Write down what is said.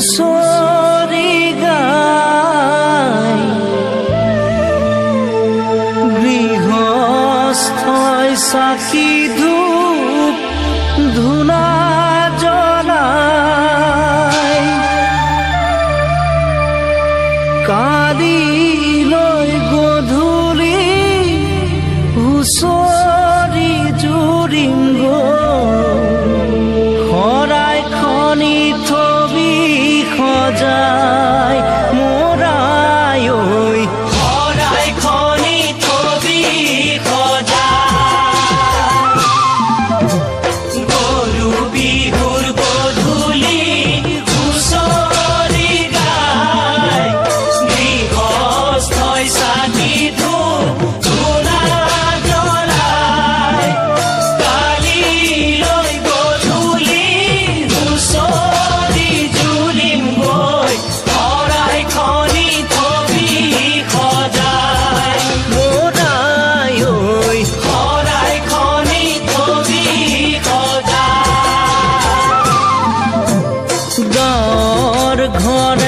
হুঁচৰি গাই গৃহস্থই চাকি ধূপ ধূনা জ্বলাই কালিলৈ গধূলি হুঁচৰি জুৰিম শৰাই খনি থবি সজাই মোৰাই ঐ শৰাই খনি থবি সজাই গৰু বিহুৰ গধূলি হুঁচৰি গাই গৃহস্থই চাকি ধূপ ধূনা জ্বলাই কালিলৈ গধূলি হুঁচৰি জুৰিম গৈ শৰাই খনি থবি সজাই মোৰাই ঐ শৰাই খনি থবি সজাই গাঁৱৰ ঘৰ